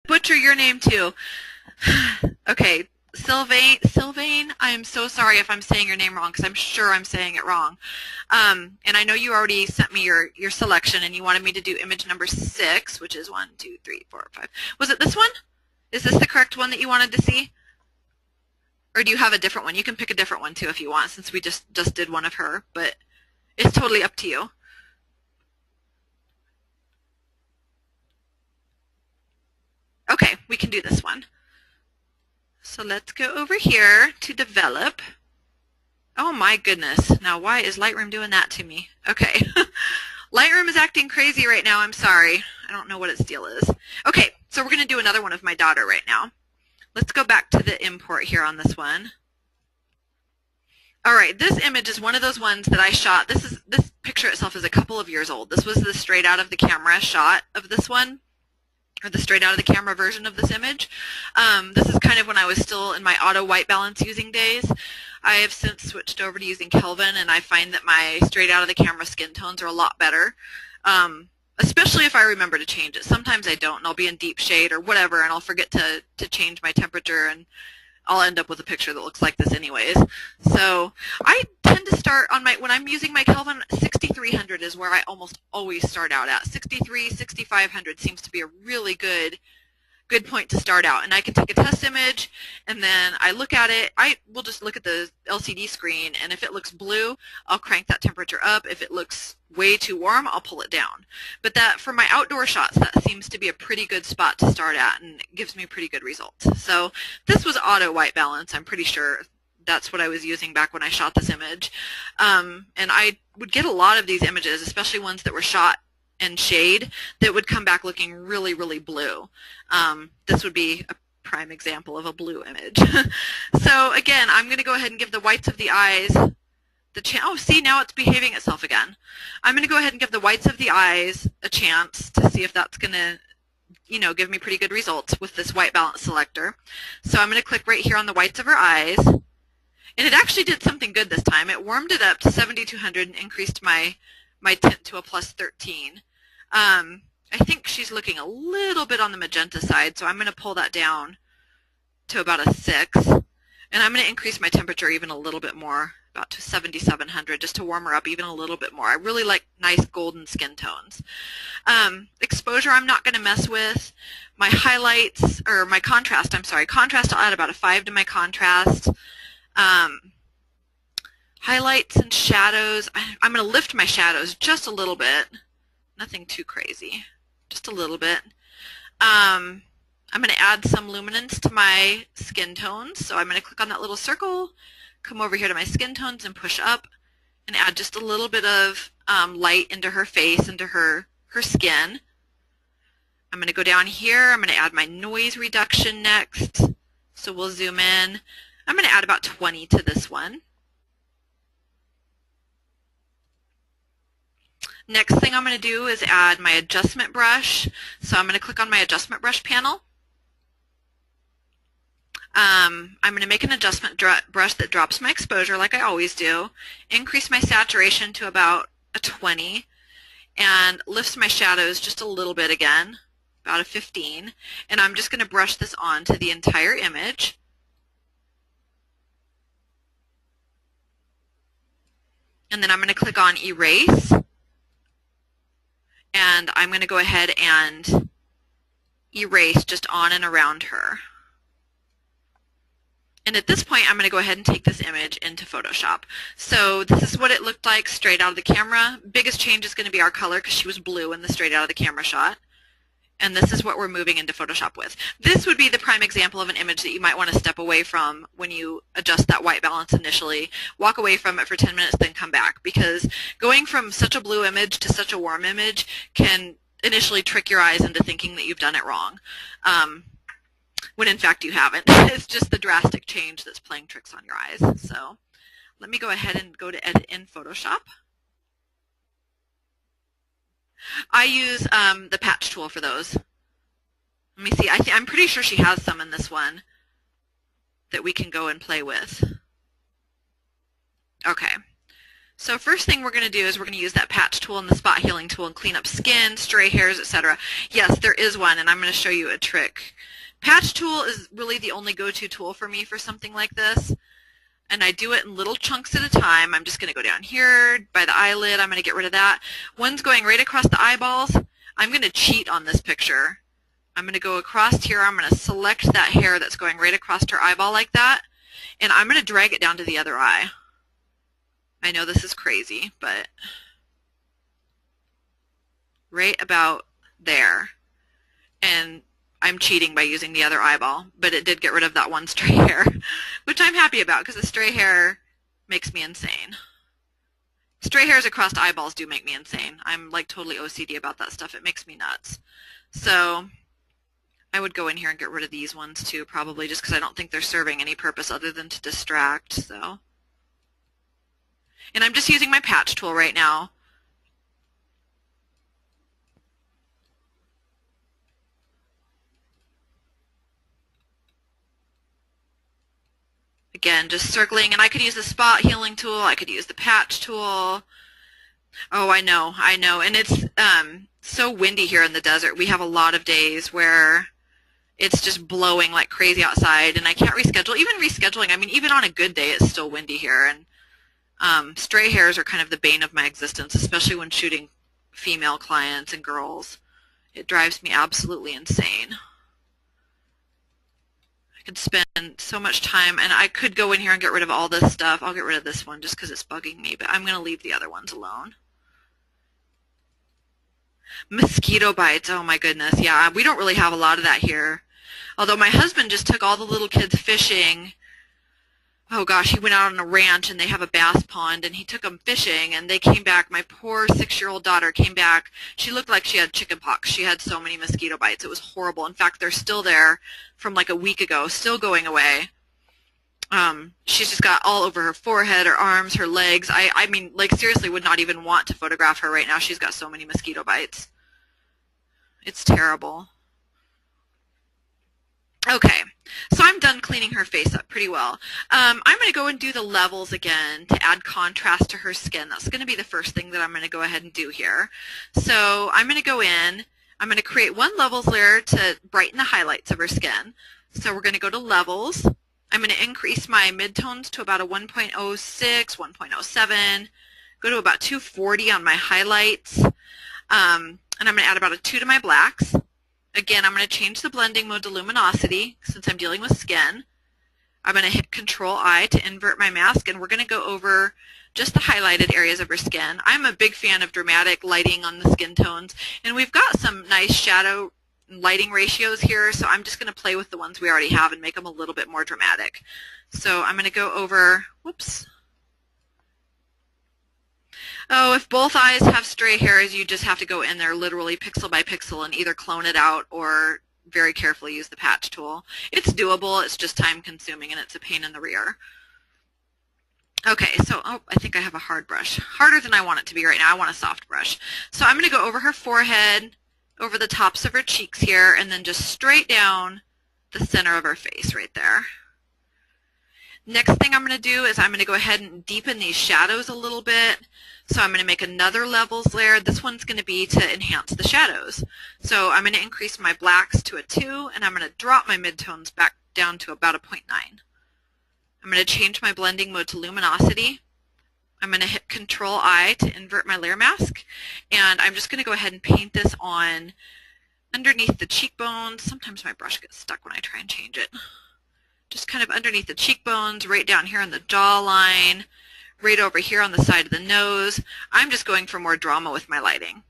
butcher your name too. Okay, Sylvain, I am so sorry if I'm saying your name wrong because I'm sure I'm saying it wrong. And I know you already sent me your selection and you wanted me to do image number 6, which is 1, 2, 3, 4, 5. Was it this one? Is this the correct one that you wanted to see? Or do you have a different one? You can pick a different one too if you want, since we just did one of her, but it's totally up to you. Okay, we can do this one. So let's go over here to develop. Oh my goodness. Now why is Lightroom doing that to me? Okay. Lightroom is acting crazy right now. I'm sorry. I don't know what its deal is. Okay, so we're going to do another one of my daughter right now. Let's go back to the import here on this one. All right, this image is one of those ones that I shot. This picture itself is a couple of years old. This was the straight out of the camera shot of this one, or the straight out of the camera version of this image. This is kind of when I was still in my auto white balance using days. I have since switched over to using Kelvin, and I find that my straight out of the camera skin tones are a lot better, especially if I remember to change it. Sometimes I don't, and I'll be in deep shade or whatever, and I'll forget to change my temperature, and I'll end up with a picture that looks like this anyways. So I tend to start on when I'm using my Kelvin, 6300 is where I almost always start out at. 63, 6500 seems to be a really good point to start out. And I can take a test image and then I look at it. I will just look at the LCD screen, and if it looks blue, I'll crank that temperature up. If it looks way too warm, I'll pull it down. But that for my outdoor shots, that seems to be a pretty good spot to start at, and it gives me pretty good results. So this was auto white balance. I'm pretty sure that's what I was using back when I shot this image. And I would get a lot of these images, especially ones that were shot in shade, that would come back looking really, really blue. This would be a prime example of a blue image. So again, I'm going to go ahead and give the whites of the eyes the chance. Oh, see, now it's behaving itself again. I'm going to go ahead and give the whites of the eyes a chance to see if that's going to, you know, give me pretty good results with this white balance selector. So I'm going to click right here on the whites of her eyes. And it actually did something good this time. It warmed it up to 7200 and increased my tint to a plus 13. I think she's looking a little bit on the magenta side, so I'm going to pull that down to about a 6. And I'm going to increase my temperature even a little bit more, about to 7700, just to warm her up even a little bit more. I really like nice golden skin tones. Exposure I'm not going to mess with. My highlights, or my contrast, I'm sorry, contrast I'll add about a 5 to my contrast. Highlights and shadows, I'm going to lift my shadows just a little bit. Nothing too crazy, just a little bit. I'm going to add some luminance to my skin tones, so I'm going to click on that little circle, come over here to my skin tones and push up and add just a little bit of light into her face, into her skin. I'm going to go down here, I'm going to add my noise reduction next, so we'll zoom in. I'm going to add about 20 to this one. Next thing I'm going to do is add my adjustment brush. So I'm going to click on my adjustment brush panel. I'm going to make an adjustment brush that drops my exposure like I always do, increase my saturation to about a 20, and lifts my shadows just a little bit again, about a 15. And I'm just going to brush this on to the entire image. And then I'm going to click on Erase. And I'm going to go ahead and erase just on and around her. And at this point, I'm going to go ahead and take this image into Photoshop. So this is what it looked like straight out of the camera. Biggest change is going to be our color because she was blue in the straight out of the camera shot. And this is what we're moving into Photoshop with. This would be the prime example of an image that you might want to step away from when you adjust that white balance initially. Walk away from it for 10 minutes, then come back. Because going from such a blue image to such a warm image can initially trick your eyes into thinking that you've done it wrong, when in fact you haven't. It's just the drastic change that's playing tricks on your eyes. So let me go ahead and go to Edit in Photoshop. I use the patch tool for those. Let me see. I'm pretty sure she has some in this one that we can go and play with. Okay. So first thing we're going to do is we're going to use that patch tool and the spot healing tool and clean up skin, stray hairs, etc. Yes, there is one, and I'm going to show you a trick. Patch tool is really the only go-to tool for me for something like this, and I do it in little chunks at a time. I'm just going to go down here by the eyelid. I'm going to get rid of that. One's going right across the eyeballs. I'm going to cheat on this picture. I'm going to go across here. I'm going to select that hair that's going right across her eyeball like that, and I'm going to drag it down to the other eye. I know this is crazy, but right about there. And I'm cheating by using the other eyeball, but it did get rid of that one stray hair, which I'm happy about because the stray hair makes me insane. Stray hairs across eyeballs do make me insane. I'm like totally OCD about that stuff. It makes me nuts. So I would go in here and get rid of these ones too, probably just because I don't think they're serving any purpose other than to distract. So. And I'm just using my patch tool right now. Again, just circling, and I could use the spot healing tool, I could use the patch tool. Oh, I know, and it's so windy here in the desert. We have a lot of days where it's just blowing like crazy outside, and I can't reschedule. Even rescheduling, I mean, even on a good day, it's still windy here, and stray hairs are kind of the bane of my existence, especially when shooting female clients and girls. It drives me absolutely insane. I could spend so much time, and I could go in here and get rid of all this stuff. I'll get rid of this one just because it's bugging me, but I'm going to leave the other ones alone. Mosquito bites, oh my goodness, yeah, we don't really have a lot of that here. Although my husband just took all the little kids fishing. Oh gosh, he went out on a ranch and they have a bass pond and he took them fishing and they came back. My poor 6-year-old daughter came back. She looked like she had chicken pox. She had so many mosquito bites. It was horrible. In fact, they're still there from like a week ago, still going away. She's just got all over her forehead, her arms, her legs. I mean, like seriously would not even want to photograph her right now. She's got so many mosquito bites. It's terrible. Okay, so I'm done cleaning her face up pretty well. I'm going to go and do the levels again to add contrast to her skin. That's going to be the first thing that I'm going to go ahead and do here. So I'm going to go in, I'm going to create one levels layer to brighten the highlights of her skin. So we're going to go to levels. I'm going to increase my midtones to about a 1.06, 1.07, go to about 240 on my highlights, and I'm going to add about a 2 to my blacks. Again, I'm going to change the blending mode to luminosity since I'm dealing with skin. I'm going to hit Control-I to invert my mask, and we're going to go over just the highlighted areas of her skin. I'm a big fan of dramatic lighting on the skin tones, and we've got some nice shadow lighting ratios here, so I'm just going to play with the ones we already have and make them a little bit more dramatic. So I'm going to go over, whoops. Oh, if both eyes have stray hairs, you just have to go in there literally pixel by pixel and either clone it out or very carefully use the patch tool. It's doable, it's just time consuming and it's a pain in the rear. Okay, so I think I have a hard brush. Harder than I want it to be right now. I want a soft brush. So I'm going to go over her forehead, over the tops of her cheeks here, and then just straight down the center of her face right there. Next thing I'm going to do is I'm going to go ahead and deepen these shadows a little bit. So I'm going to make another levels layer. This one's going to be to enhance the shadows. So I'm going to increase my blacks to a 2, and I'm going to drop my midtones back down to about a 0.9. I'm going to change my blending mode to luminosity. I'm going to hit Control-I to invert my layer mask, and I'm just going to go ahead and paint this on underneath the cheekbones. Sometimes my brush gets stuck when I try and change it. Just kind of underneath the cheekbones, right down here on the jawline, right over here on the side of the nose. I'm just going for more drama with my lighting.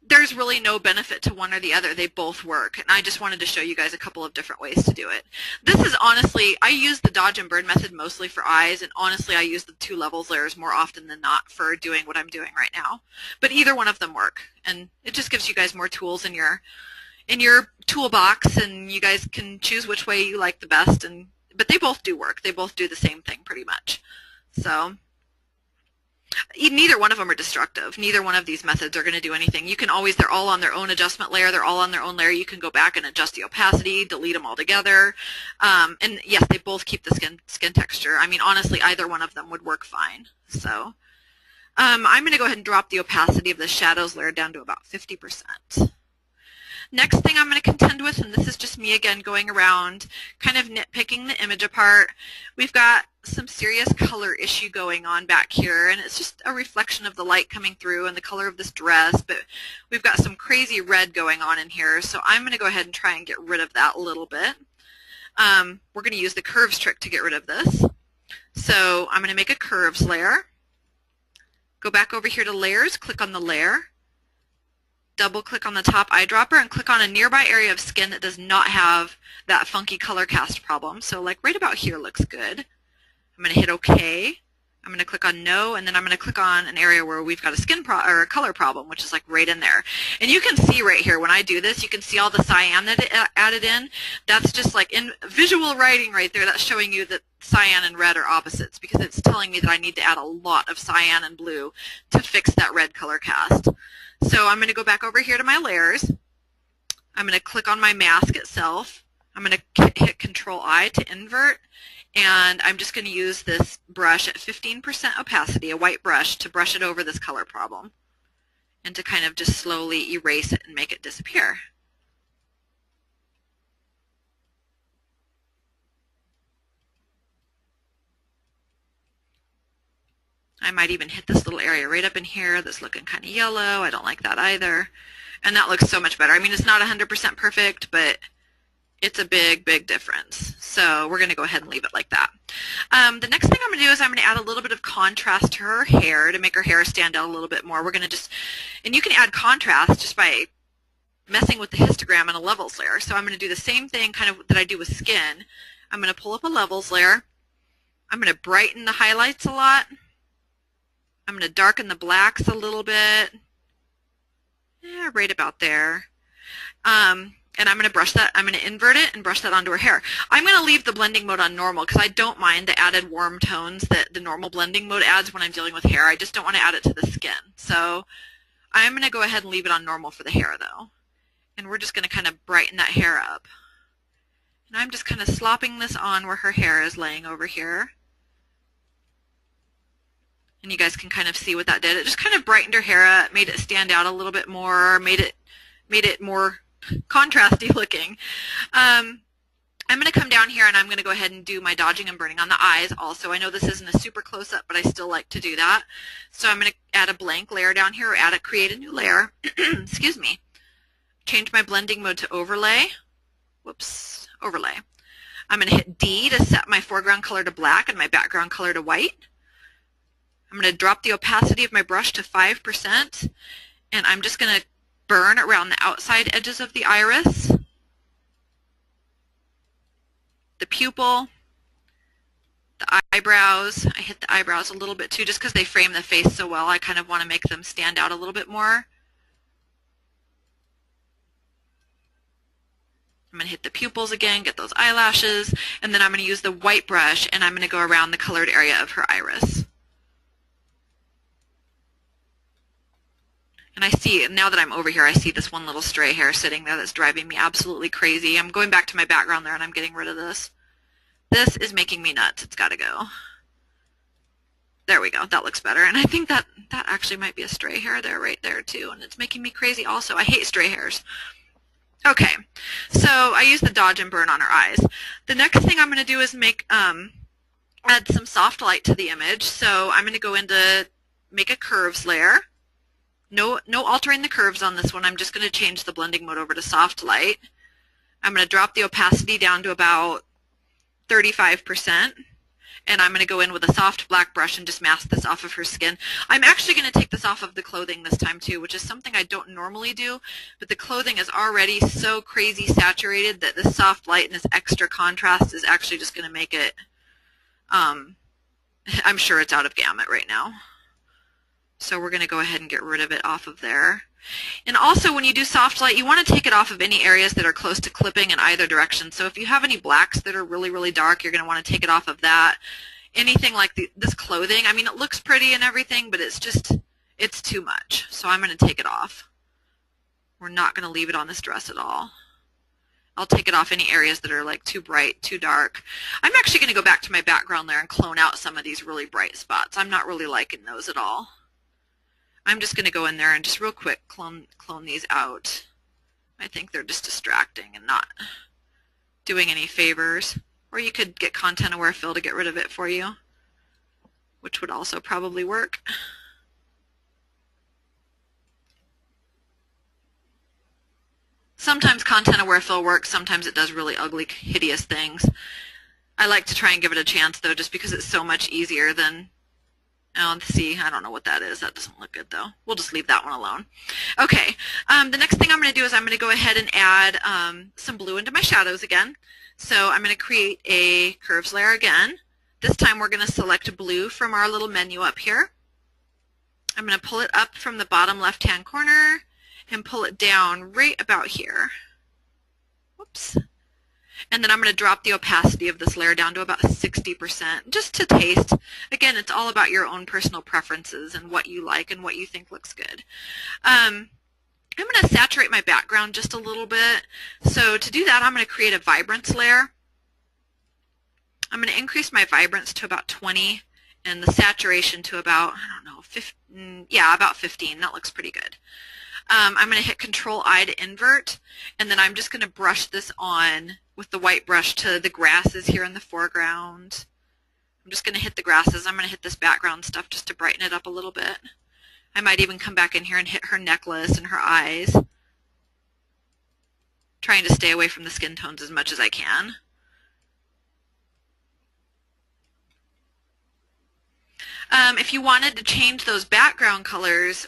There's really no benefit to one or the other. They both work, and I just wanted to show you guys a couple of different ways to do it. This is honestly, I use the dodge and burn method mostly for eyes, and honestly I use the 2 levels layers more often than not for doing what I'm doing right now. But either one of them work, and it just gives you guys more tools in your toolbox, and you guys can choose which way you like the best. But they both do work. They both do the same thing pretty much. So Neither one of them are destructive. Neither one of these methods are going to do anything. You can always, they're all on their own adjustment layer. They're all on their own layer. You can go back and adjust the opacity, delete them all together. And yes, they both keep the skin texture. I mean, honestly, either one of them would work fine. So I'm going to go ahead and drop the opacity of the shadows layer down to about 50%. Next thing I'm going to contend with, and this is just me again going around kind of nitpicking the image apart, we've got some serious color issue going on back here, and it's just a reflection of the light coming through and the color of this dress, but we've got some crazy red going on in here, so I'm going to go ahead and try and get rid of that a little bit. We're going to use the curves trick to get rid of this. So I'm going to make a curves layer, go back over here to layers, click on the layer, double click on the top eyedropper and click on a nearby area of skin that does not have that funky color cast problem. So like right about here looks good. I'm going to hit OK. I'm going to click on no, and then I'm going to click on an area where we've got a or a color problem, which is like right in there. And you can see right here when I do this, you can see all the cyan that it added in. That's just like in visual writing right there. That's showing you that cyan and red are opposites, because it's telling me that I need to add a lot of cyan and blue to fix that red color cast. So I'm going to go back over here to my layers. I'm going to click on my mask itself. I'm going to hit Control-I to invert, and I'm just going to use this brush at 15% opacity, a white brush, to brush it over this color problem and to kind of just slowly erase it and make it disappear. I might even hit this little area right up in here that's looking kind of yellow. I don't like that either. And that looks so much better. I mean, it's not 100% perfect, but it's a big, big difference. So we're going to go ahead and leave it like that. The next thing I'm going to do is I'm going to add a little bit of contrast to her hair to make her hair stand out a little bit more. We're going to just, and you can add contrast just by messing with the histogram and a levels layer. So I'm going to do the same thing kind of that I do with skin. I'm going to pull up a levels layer. I'm going to brighten the highlights a lot. I'm going to darken the blacks a little bit, right about there. And I'm going to brush that, I'm going to invert it and brush that onto her hair. I'm going to leave the blending mode on normal because I don't mind the added warm tones that the normal blending mode adds when I'm dealing with hair. I just don't want to add it to the skin. So I'm going to go ahead and leave it on normal for the hair though. And we're just going to kind of brighten that hair up. And I'm just kind of slopping this on where her hair is laying over here. And you guys can kind of see what that did. It just kind of brightened her hair up, made it stand out a little bit more, made it more contrasty looking. I'm going to come down here and I'm going to go ahead and do my dodging and burning on the eyes also. I know this isn't a super close-up, but I still like to do that. So I'm going to add a blank layer down here, or create a new layer. Excuse me. Change my blending mode to overlay. Whoops, overlay. I'm going to hit D to set my foreground color to black and my background color to white. I'm going to drop the opacity of my brush to 5%, and I'm just going to burn around the outside edges of the iris, the pupil, the eyebrows. I hit the eyebrows a little bit too just because they frame the face so well. I kind of want to make them stand out a little bit more. I'm going to hit the pupils again, get those eyelashes, and then I'm going to use the white brush and I'm going to go around the colored area of her iris. And I see, now that I'm over here, I see this one little stray hair sitting there that's driving me absolutely crazy. I'm going back to my background there and I'm getting rid of this. This is making me nuts. It's got to go. There we go. That looks better. And I think that actually might be a stray hair there, right there too. And it's making me crazy also. I hate stray hairs. Okay, so I use the dodge and burn on her eyes. The next thing I'm going to do is add some soft light to the image. So I'm going to go into make a curves layer. No altering the curves on this one. I'm just going to change the blending mode over to soft light. I'm going to drop the opacity down to about 35%. And I'm going to go in with a soft black brush and just mask this off of her skin. I'm actually going to take this off of the clothing this time too, which is something I don't normally do, but the clothing is already so crazy saturated that this soft light and this extra contrast is actually just going to make it, I'm sure it's out of gamut right now. So we're going to go ahead and get rid of it off of there. And also when you do soft light, you want to take it off of any areas that are close to clipping in either direction. So if you have any blacks that are really, really dark, you're going to want to take it off of that. anything like this clothing, I mean, it looks pretty and everything, but it's too much. So I'm going to take it off. We're not going to leave it on this dress at all. I'll take it off any areas that are like too bright, too dark. I'm actually going to go back to my background layer and clone out some of these really bright spots. I'm not really liking those at all. I'm just going to go in there and just real quick clone these out. I think they're just distracting and not doing any favors. Or you could get content aware fill to get rid of it for you, which would also probably work. Sometimes content aware fill works, sometimes it does really ugly, hideous things. I like to try and give it a chance though, just because it's so much easier than, oh, see, I don't know what that is. That doesn't look good though. We'll just leave that one alone. Okay, the next thing I'm going to do is I'm going to go ahead and add some blue into my shadows again. So I'm going to create a curves layer again. This time we're going to select blue from our little menu up here. I'm going to pull it up from the bottom left-hand corner and pull it down right about here. Whoops. And then I'm going to drop the opacity of this layer down to about 60%, just to taste. Again, it's all about your own personal preferences and what you like and what you think looks good. I'm going to saturate my background just a little bit. So to do that, I'm going to create a vibrance layer. I'm going to increase my vibrance to about 20 and the saturation to about, I don't know, 15, yeah, about 15. That looks pretty good. I'm going to hit Control-I to invert, and then I'm just going to brush this on with the white brush to the grasses here in the foreground. I'm just going to hit the grasses. I'm going to hit this background stuff just to brighten it up a little bit. I might even come back in here and hit her necklace and her eyes, trying to stay away from the skin tones as much as I can. If you wanted to change those background colors,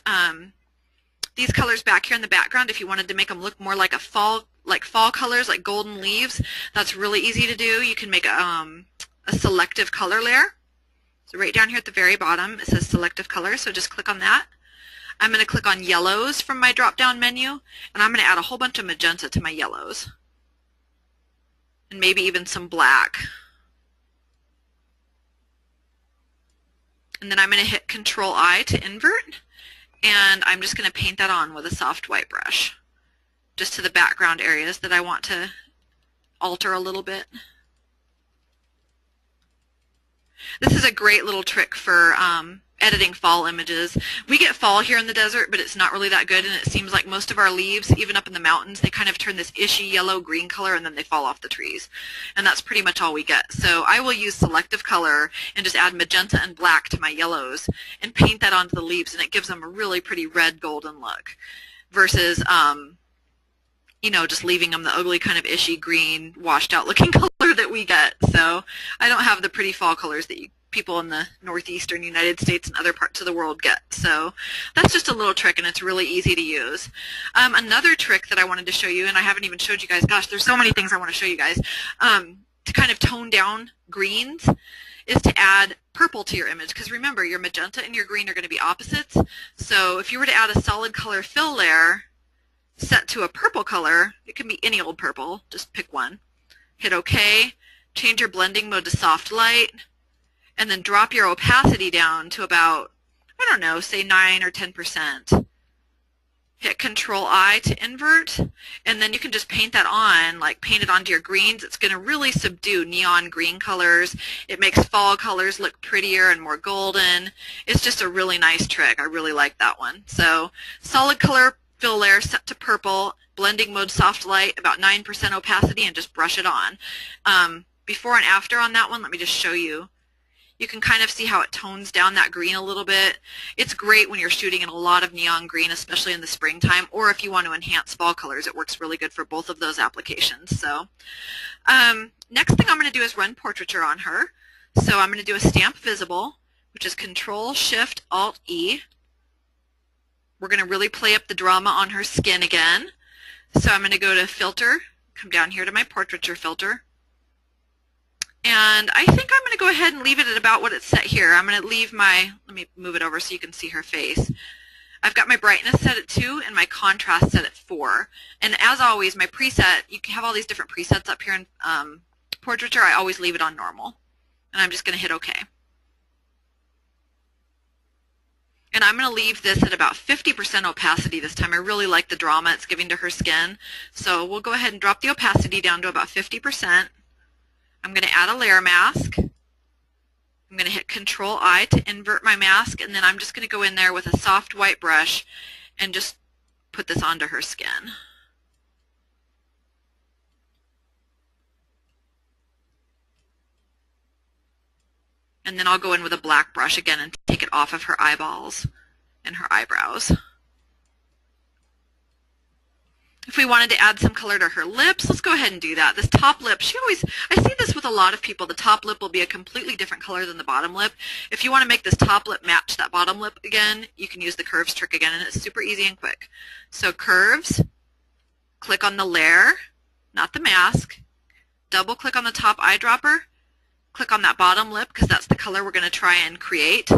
these colors back here in the background, if you wanted to make them look more like fall colors, like golden leaves, that's really easy to do. You can make a selective color layer. So right down here at the very bottom, it says selective color, so just click on that. I'm going to click on yellows from my drop-down menu, and I'm going to add a whole bunch of magenta to my yellows. And maybe even some black. And then I'm going to hit Control-I to invert, and I'm just going to paint that on with a soft white brush, just to the background areas that I want to alter a little bit. This is a great little trick for editing fall images. We get fall here in the desert, but it's not really that good, and it seems like most of our leaves, even up in the mountains, they kind of turn this ishy yellow-green color, and then they fall off the trees. And that's pretty much all we get. So I will use selective color and just add magenta and black to my yellows and paint that onto the leaves, and it gives them a really pretty red golden look versus you know, just leaving them the ugly kind of ishy green, washed out looking color that we get. So I don't have the pretty fall colors that people in the northeastern United States and other parts of the world get. So that's just a little trick, and it's really easy to use. Another trick that I wanted to show you, and I haven't even showed you guys, gosh, there's so many things I want to show you guys, to kind of tone down greens, is to add purple to your image, because remember, your magenta and your green are going to be opposites. So if you were to add a solid color fill layer set to a purple color, it can be any old purple, just pick one, hit OK, change your blending mode to soft light, and then drop your opacity down to about, I don't know, say 9 or 10%. Hit Control-I to invert, and then you can just paint that on, like paint it onto your greens. It's going to really subdue neon green colors. It makes fall colors look prettier and more golden. It's just a really nice trick. I really like that one. So solid color fill layer set to purple, blending mode soft light, about 9% opacity, and just brush it on. Before and after on that one, let me just show you. You can kind of see how it tones down that green a little bit. It's great when you're shooting in a lot of neon green, especially in the springtime, or if you want to enhance fall colors, it works really good for both of those applications. So next thing I'm going to do is run portraiture on her. So I'm going to do a stamp visible, which is Control-Shift-Alt-E. We're going to really play up the drama on her skin again. So I'm going to go to Filter, come down here to my portraiture filter. And I think I'm going to go ahead and leave it at about what it's set here. I'm going to leave my, let me move it over so you can see her face. I've got my brightness set at 2 and my contrast set at 4. And as always, my preset, you can have all these different presets up here in portraiture. I always leave it on normal. And I'm just going to hit OK. And I'm going to leave this at about 50% opacity this time. I really like the drama it's giving to her skin. So we'll go ahead and drop the opacity down to about 50%. I'm going to add a layer mask. I'm going to hit Control-I to invert my mask, and then I'm just going to go in there with a soft white brush and just put this onto her skin. And then I'll go in with a black brush again and take it off of her eyeballs and her eyebrows. If we wanted to add some color to her lips, let's go ahead and do that. This top lip, I see this with a lot of people. The top lip will be a completely different color than the bottom lip. If you want to make this top lip match that bottom lip again, you can use the curves trick again, and it's super easy and quick. So curves, click on the layer, not the mask, double click on the top eyedropper, click on that bottom lip because that's the color we're going to try and create.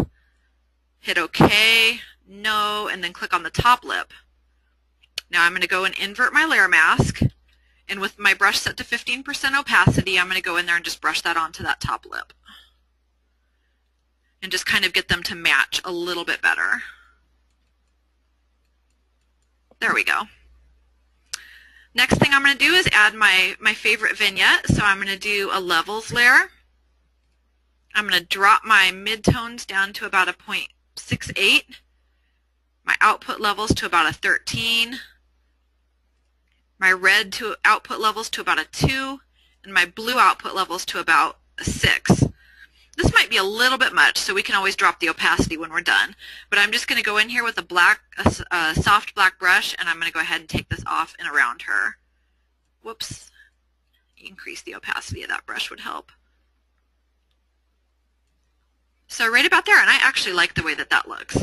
Hit OK, no, and then click on the top lip. Now I'm going to go and invert my layer mask, and with my brush set to 15% opacity, I'm going to go in there and just brush that onto that top lip and just kind of get them to match a little bit better. There we go. Next thing I'm going to do is add my favorite vignette. So I'm going to do a levels layer. I'm going to drop my midtones down to about a 0.68, my output levels to about a 13, my red to output levels to about a 2, and my blue output levels to about a 6. This might be a little bit much, so we can always drop the opacity when we're done. But I'm just going to go in here with a soft black brush, and I'm going to go ahead and take this off and around her. Whoops. Increase the opacity of that brush would help. So right about there, and I actually like the way that that looks.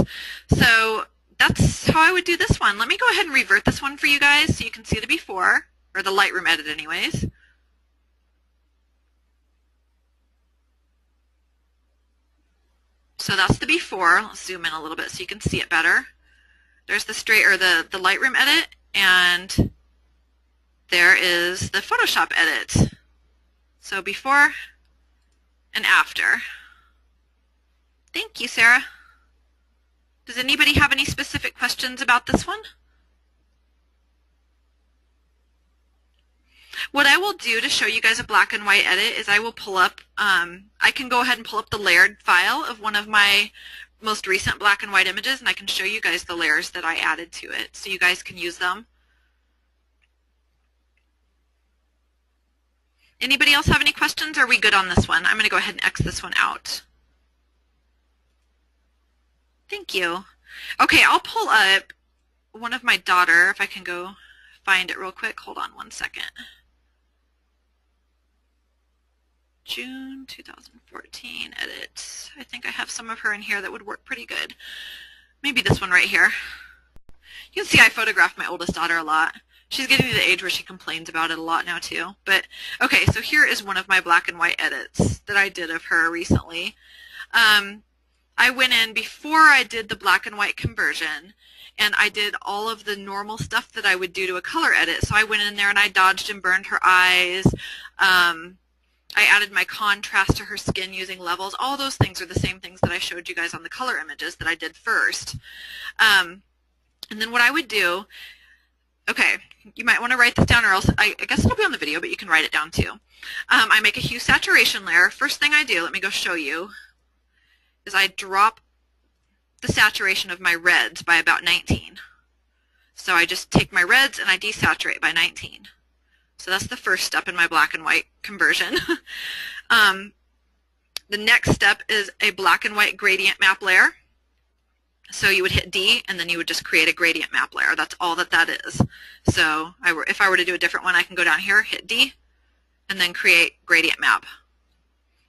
So that's how I would do this one. Let me go ahead and revert this one for you guys so you can see the before, or the Lightroom edit anyways. So that's the before. Let's zoom in a little bit so you can see it better. There's the the Lightroom edit, and there is the Photoshop edit. So before and after. Thank you, Sarah. Does anybody have any specific questions about this one? What I will do to show you guys a black and white edit is I will pull up, I can go ahead and pull up the layered file of one of my most recent black and white images, and I can show you guys the layers that I added to it so you guys can use them. Anybody else have any questions, or are we good on this one? I'm going to go ahead and X this one out. Thank you. Okay, I'll pull up one of my daughter, if I can go find it real quick. Hold on one second. June 2014 edit. I think I have some of her in here that would work pretty good. Maybe this one right here. You can see I photographed my oldest daughter a lot. She's getting to the age where she complains about it a lot now too. But okay, so here is one of my black and white edits that I did of her recently. I went in before I did the black and white conversion, and I did all of the normal stuff that I would do to a color edit. So I went in there and I dodged and burned her eyes. I added my contrast to her skin using levels. All those things are the same things that I showed you guys on the color images that I did first. And then what I would do, okay, you might want to write this down, or else I guess it'll be on the video, but you can write it down too. I make a hue saturation layer. First thing I do, let me go show you, is I drop the saturation of my reds by about 19. So I just take my reds and I desaturate by 19. So that's the first step in my black and white conversion. The next step is a black and white gradient map layer. So you would hit D, and then you would just create a gradient map layer. That's all that that is. So if I were to do a different one, I can go down here, hit D, and then create gradient map.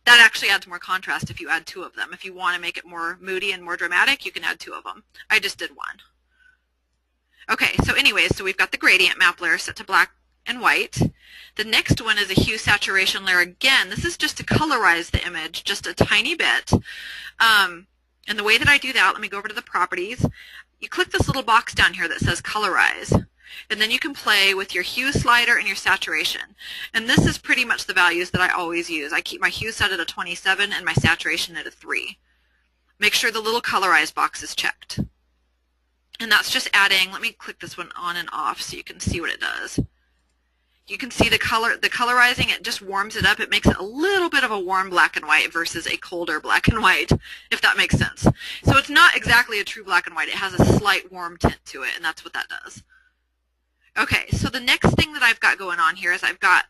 That actually adds more contrast if you add 2 of them. If you want to make it more moody and more dramatic, you can add 2 of them. I just did 1. Okay, so anyways, so we've got the gradient map layer set to black and white. The next one is a hue saturation layer. Again, this is just to colorize the image just a tiny bit. And the way that I do that, let me go over to the properties. You click this little box down here that says colorize. And then you can play with your hue slider and your saturation. And this is pretty much the values that I always use. I keep my hue set at a 27 and my saturation at a 3. make sure the little colorize box is checked. And that's just adding, let me click this one on and off so you can see what it does. You can see the colorizing, it just warms it up. It makes it a little bit of a warm black and white versus a colder black and white, if that makes sense. So it's not exactly a true black and white. It has a slight warm tint to it, and that's what that does. Okay, so the next thing that I've got going on here is I've got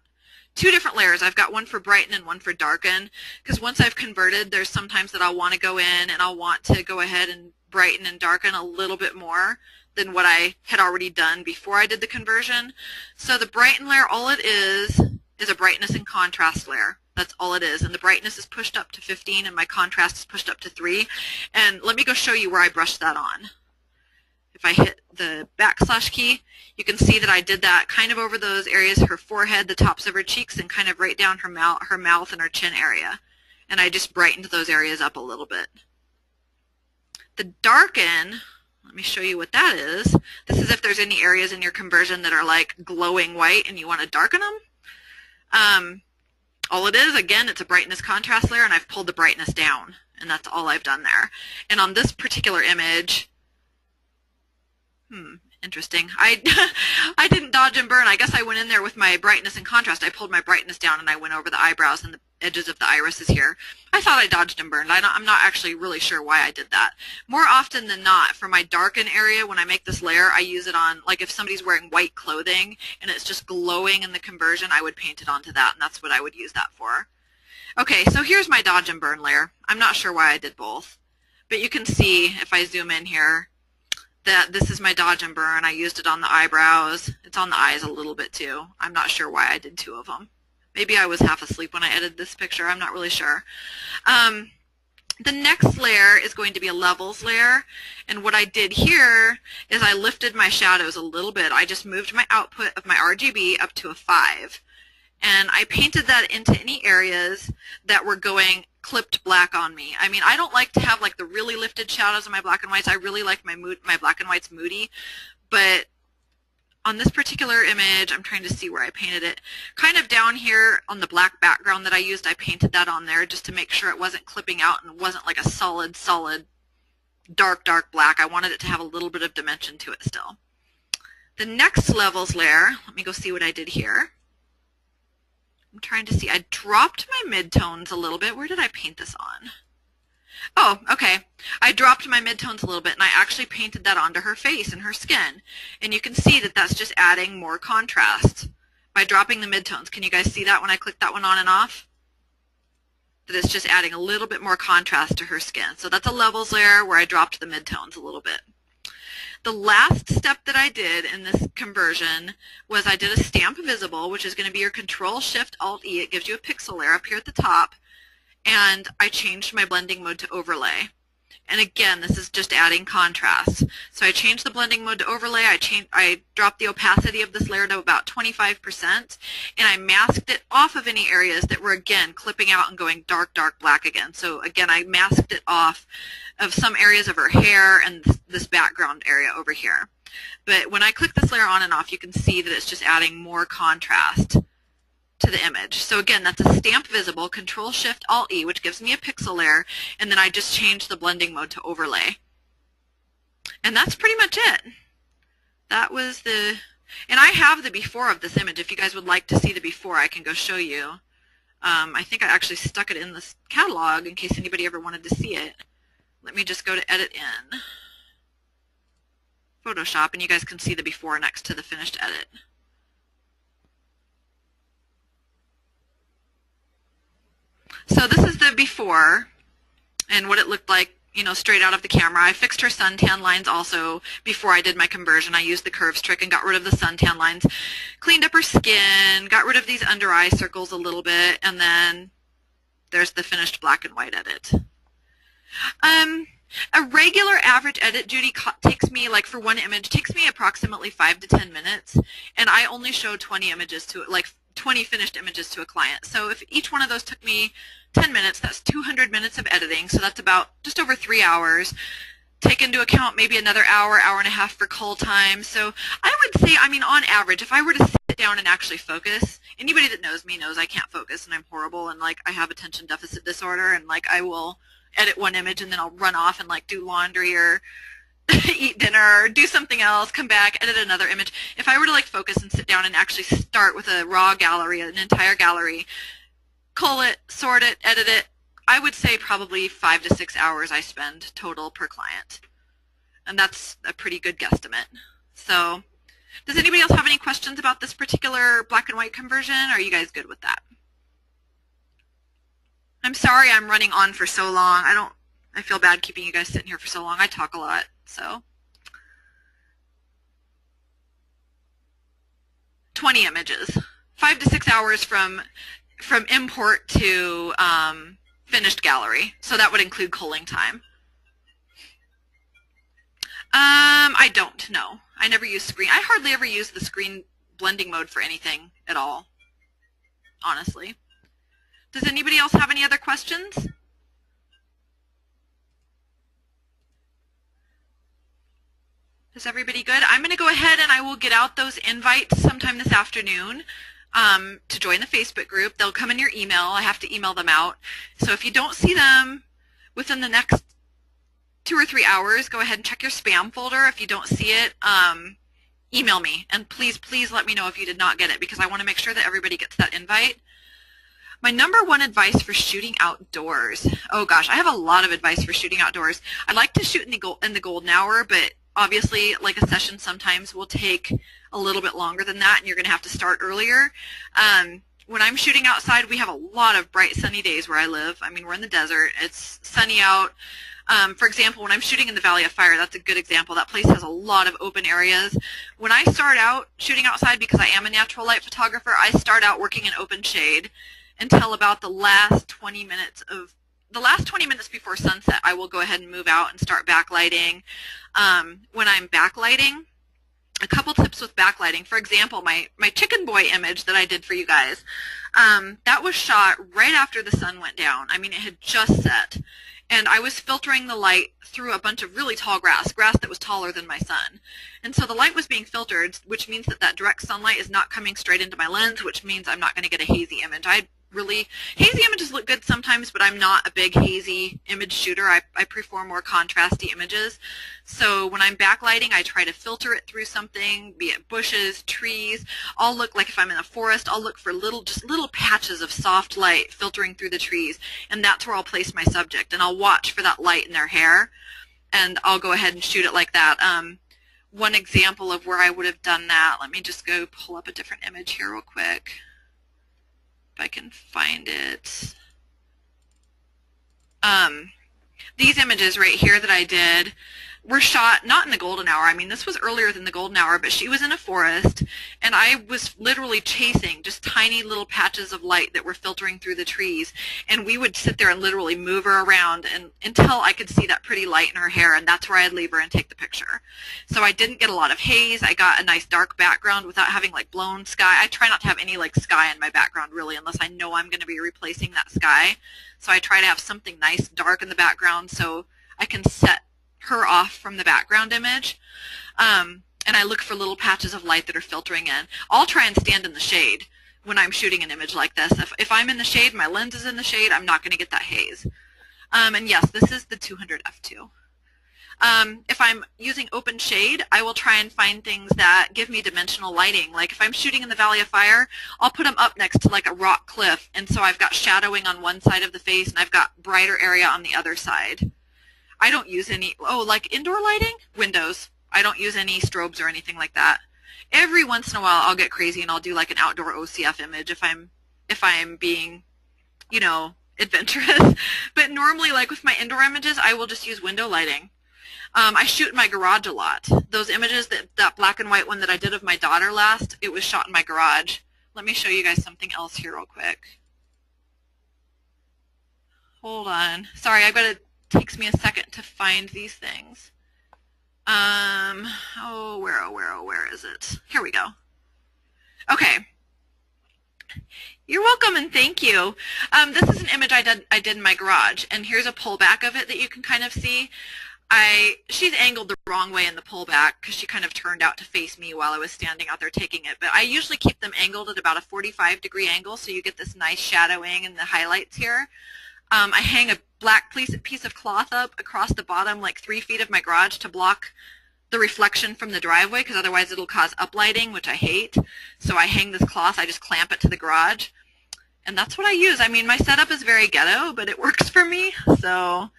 two different layers. I've got one for brighten and one for darken, because once I've converted, there's sometimes that I'll want to go in and I'll want to go ahead and brighten and darken a little bit more than what I had already done before I did the conversion. So the brighten layer, all it is a brightness and contrast layer. That's all it is. And the brightness is pushed up to 15 and my contrast is pushed up to 3. And let me go show you where I brushed that on. If I hit the backslash key, you can see that I did that kind of over those areas, her forehead, the tops of her cheeks, and kind of right down her mouth and her chin area. And I just brightened those areas up a little bit. The darken, let me show you what that is. This is if there's any areas in your conversion that are like glowing white and you want to darken them. All it is, again, it's a brightness contrast layer, and I've pulled the brightness down, and that's all I've done there. And on this particular image, interesting. I didn't dodge and burn. I guess I went in there with my brightness and contrast. I pulled my brightness down and I went over the eyebrows and the edges of the irises here. I thought I dodged and burned. I'm not actually really sure why I did that. More often than not, for my darken area, when I make this layer, I use it on, like if somebody's wearing white clothing and it's just glowing in the conversion, I would paint it onto that, and that's what I would use that for. Okay, so here's my dodge and burn layer. I'm not sure why I did both, but you can see if I zoom in here, that this is my dodge and burn. I used it on the eyebrows. It's on the eyes a little bit too. I'm not sure why I did two of them. Maybe I was half asleep when I edited this picture. I'm not really sure. The next layer is going to be a levels layer, and what I did here is I lifted my shadows a little bit. I just moved my output of my RGB up to a 5, and I painted that into any areas that were going clipped black on me. I mean, I don't like to have like the really lifted shadows on my black and whites. I really like my black and whites moody, but on this particular image, I'm trying to see where I painted it. Kind of down here on the black background that I used, I painted that on there just to make sure it wasn't clipping out and wasn't like a solid, dark black. I wanted it to have a little bit of dimension to it still. The next levels layer, let me go see what I did here. I'm trying to see. I dropped my midtones a little bit. Where did I paint this on? Oh, okay. I dropped my midtones a little bit, and I actually painted that onto her face and her skin. And you can see that that's just adding more contrast by dropping the midtones. Can you guys see that when I click that one on and off? That it's just adding a little bit more contrast to her skin. So that's a levels layer where I dropped the midtones a little bit. The last step that I did in this conversion was I did a stamp visible, which is going to be your Control-Shift-Alt-E. It gives you a pixel layer up here at the top. And I changed my blending mode to overlay. And again, this is just adding contrast. So I changed the blending mode to overlay. I dropped the opacity of this layer to about 25%, and I masked it off of any areas that were, again, clipping out and going dark black again. So again, I masked it off of some areas of her hair and this background area over here. But when I click this layer on and off, you can see that it's just adding more contrast to the image. So again, that's a stamp visible, Control-Shift-Alt-E, which gives me a pixel layer, and then I just changed the blending mode to overlay. And that's pretty much it. That was the, and I have the before of this image. If you guys would like to see the before, I can go show you. I think I actually stuck it in this catalog in case anybody ever wanted to see it. Let me just go to Edit in Photoshop, and you guys can see the before next to the finished edit. So this is the before and what it looked like, you know, straight out of the camera. I fixed her suntan lines also before I did my conversion. I used the curves trick and got rid of the suntan lines, cleaned up her skin, got rid of these under eye circles a little bit, and then there's the finished black and white edit. A regular average edit, Judy, takes me, like for one image, takes me approximately 5 to 10 minutes, and I only show 20 images to, like 20 finished images to a client. So if each one of those took me 10 minutes, that's 200 minutes of editing, so that's about just over 3 hours. Take into account maybe another hour, hour and a half for call time. So I would say, I mean, on average, if I were to sit down and actually focus, anybody that knows me knows I can't focus and I'm horrible and like I have attention deficit disorder and like I will edit one image and then I'll run off and like do laundry or eat dinner, or do something else, come back, edit another image. If I were to like focus and sit down and actually start with a raw gallery, an entire gallery, cull it, sort it, edit it, I would say probably 5 to 6 hours I spend total per client. And that's a pretty good guesstimate. So does anybody else have any questions about this particular black and white conversion? Or are you guys good with that? I'm sorry I'm running on for so long. I feel bad keeping you guys sitting here for so long. I talk a lot, so. 20 images. 5 to 6 hours from import to finished gallery. So that would include culling time. I don't know. I never use screen. I hardly ever use the screen blending mode for anything at all, honestly. Does anybody else have any other questions? Is everybody good? I'm going to go ahead and I will get out those invites sometime this afternoon to join the Facebook group. They'll come in your email. I have to email them out. So if you don't see them within the next 2 or 3 hours, go ahead and check your spam folder. If you don't see it, email me. And please, please let me know if you did not get it, because I want to make sure that everybody gets that invite. My number one advice for shooting outdoors. Oh gosh, I have a lot of advice for shooting outdoors. I like to shoot in the golden hour, but obviously like a session sometimes will take a little bit longer than that, and you're going to have to start earlier. When I'm shooting outside, we have a lot of bright sunny days where I live. I mean, we're in the desert. It's sunny out. For example, when I'm shooting in the Valley of Fire, that's a good example. That place has a lot of open areas. When I start out shooting outside, because I am a natural light photographer, I start out working in open shade until about the last 20 minutes before sunset. I will go ahead and move out and start backlighting. When I'm backlighting, a couple tips with backlighting. For example, my chicken boy image that I did for you guys, that was shot right after the sun went down. I mean, it had just set. And I was filtering the light through a bunch of really tall grass that was taller than my sun. And so the light was being filtered, which means that direct sunlight is not coming straight into my lens, which means I'm not going to get a hazy image. Hazy images look good sometimes, but I'm not a big hazy image shooter. I prefer more contrasty images. So when I'm backlighting, I try to filter it through something, be it bushes, trees. I'll look, like if I'm in a forest, I'll look for just little patches of soft light filtering through the trees, and that's where I'll place my subject. And I'll watch for that light in their hair, and I'll go ahead and shoot it like that. One example of where I would have done that, let me just go pull up a different image here real quick. If I can find it. These images right here that I did were shot not in the golden hour. I mean, this was earlier than the golden hour, but she was in a forest, and I was literally chasing just tiny little patches of light that were filtering through the trees, and we would sit there and literally move her around until I could see that pretty light in her hair, and that's where I'd leave her and take the picture. So I didn't get a lot of haze. I got a nice dark background without having like blown sky. I try not to have any like sky in my background really, unless I know I'm going to be replacing that sky. So I try to have something nice dark in the background so I can set her off from the background image, and I look for little patches of light that are filtering in. I'll try and stand in the shade when I'm shooting an image like this. If I'm in the shade, my lens is in the shade, I'm not going to get that haze. And yes, this is the 200 f2. If I'm using open shade, I will try and find things that give me dimensional lighting. Like if I'm shooting in the Valley of Fire, I'll put them up next to like a rock cliff, and so I've got shadowing on one side of the face and I've got brighter area on the other side. I don't use any, like indoor lighting? Windows. I don't use any strobes or anything like that. Every once in a while I'll get crazy and I'll do like an outdoor OCF image if I'm being, adventurous. But normally, like with my indoor images, I will just use window lighting. I shoot in my garage a lot. Those images, that black and white one that I did of my daughter last, it was shot in my garage. Let me show you guys something else here real quick. Hold on. Sorry, takes me a second to find these things. Where is it? Here we go. Okay. You're welcome and thank you. This is an image I did in my garage, and here's a pullback of it that you can kind of see. She's angled the wrong way in the pullback because she kind of turned out to face me while I was standing out there taking it. But I usually keep them angled at about a 45-degree angle so you get this nice shadowing and the highlights here. I hang a black piece of cloth up across the bottom like 3 feet of my garage to block the reflection from the driveway, because otherwise it'll cause uplighting, which I hate. So I hang this cloth, I just clamp it to the garage, and that's what I use. I mean, my setup is very ghetto, but it works for me. So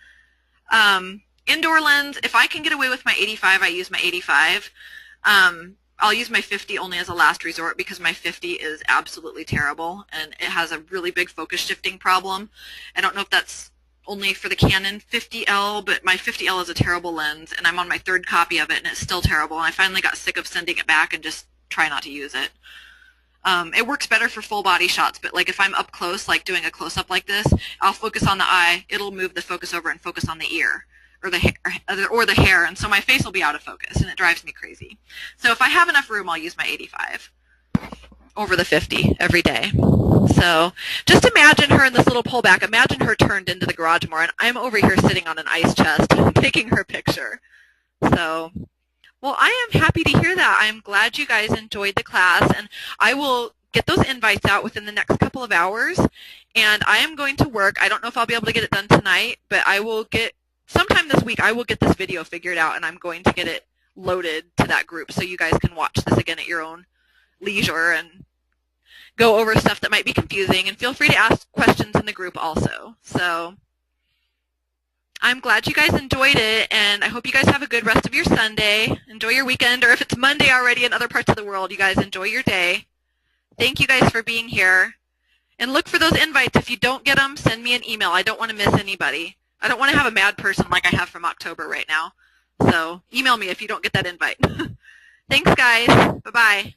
indoor lens, if I can get away with my 85, I use my 85. I'll use my 50 only as a last resort because my 50 is absolutely terrible and it has a really big focus shifting problem. I don't know if that's only for the Canon 50L, but my 50L is a terrible lens, and I'm on my 3rd copy of it, and it's still terrible, and I finally got sick of sending it back and just try not to use it. It works better for full body shots, but like if I'm up close, like doing a close-up like this, I'll focus on the eye, it'll move the focus over and focus on the ear or the hair, and so my face will be out of focus, and it drives me crazy. So if I have enough room, I'll use my 85 over the 50 every day. So just imagine her in this little pullback. Imagine her turned into the garage more, and I'm over here sitting on an ice chest taking her picture. So, well, I am happy to hear that. I'm glad you guys enjoyed the class, and I will get those invites out within the next couple of hours, and I am going to work. I don't know if I'll be able to get it done tonight, but I will get, sometime this week, I will get this video figured out, and I'm going to get it loaded to that group so you guys can watch this again at your own leisure and go over stuff that might be confusing, and feel free to ask questions in the group also. So I'm glad you guys enjoyed it, and I hope you guys have a good rest of your Sunday. Enjoy your weekend, or if it's Monday already in other parts of the world, you guys enjoy your day. Thank you guys for being here. And look for those invites. If you don't get them, send me an email. I don't want to miss anybody. I don't want to have a mad person like I have from October right now. So email me if you don't get that invite. Thanks, guys. Bye-bye.